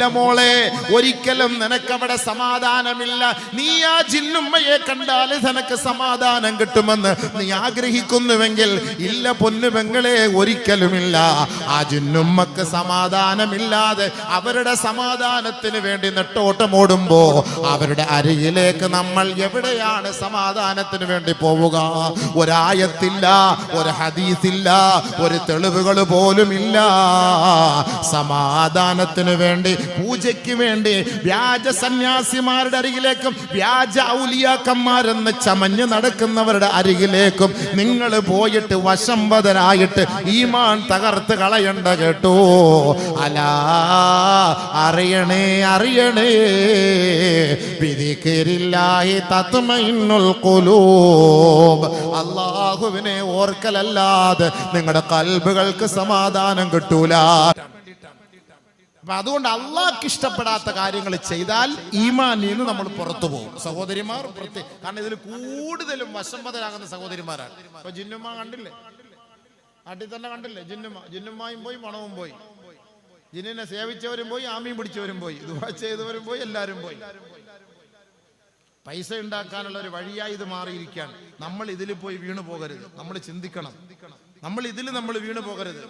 ഇല്ല മോളെ, ഒരിക്കലും നിനക്കവിടെ സമാധാനമില്ല. നീ ആ ജിന്നുമ്മയെ കണ്ടാൽ നിനക്ക് സമാധാനം കിട്ടുമെന്ന് നീ ആഗ്രഹിക്കുന്നുവെങ്കിൽ ഇല്ല പൊന്നു പെങ്ങളെ, ഒരിക്കലുമില്ല. ആ ജിന്നുമ്മക്ക് സമാധാനമില്ലാതെ അവരുടെ സമാധാനത്തിന് വേണ്ടി നെട്ടോട്ടമോടുമ്പോ അവരുടെ അരികിലേക്ക് നമ്മൾ എവിടെയാണ് സമാധാനത്തിന് വേണ്ടി പോവുക? ഒരായത്തില്ല, ഒരു ഹദീസില്ല, ഒരു തെളിവുകൾ പോലുമില്ല. സമാധാനത്തിന് വേണ്ടി, പൂജയ്ക്ക് വേണ്ടി വ്യാജ സന്യാസിമാരുടെ അരികിലേക്കും വ്യാജ ഔലിയാക്കന്മാരെന്ന് ചമഞ്ഞു നടക്കുന്നവരുടെ അരികിലേക്കും നിങ്ങൾ പോയിട്ട് വശംവദനായിട്ട് ഈമാൻ തകർത്ത് കളയണ്ട കേട്ടോ. അലാ, അറിയണേ അറിയണേ, ബിദിക്രില്ലാഹി തത്മഇന്നുൽ ഖുലൂബ്. അല്ലാഹുവിനെ ഓർക്കലല്ലാതെ നിങ്ങളുടെ കൽബുകൾക്ക് സമാധാനം കിട്ടൂല. അപ്പൊ അതുകൊണ്ട് അള്ളാഹ്ക്ക് ഇഷ്ടപ്പെടാത്ത കാര്യങ്ങൾ ചെയ്താൽ ഈമാനിൽ നിന്ന് നമ്മൾ പുറത്തു പോകും. സഹോദരിമാർ കാരണം ഇതിൽ കൂടുതലും വശംവദരാകുന്ന സഹോദരിമാരാണ്. ഇപ്പൊ ജിന്നുമ്മ കണ്ടില്ലേ, നാട്ടിൽ തന്നെ കണ്ടില്ലേ, ജിന്നുമ്മായും പോയി, മണവും പോയി, ജിന്നിനെ സേവിച്ചവരും പോയി, ആമീൻ പിടിച്ചവരും പോയി, ദുആ ചെയ്തവരും പോയി, എല്ലാവരും പോയി. പൈസ ഉണ്ടാക്കാനുള്ള ഒരു വഴിയായി ഇത് മാറിയിരിക്കുകയാണ്. നമ്മൾ ഇതിൽ പോയി വീണു പോകരുത്. നമ്മൾ ചിന്തിക്കണം, നമ്മൾ ഇതിൽ വീണു പോകരുത്.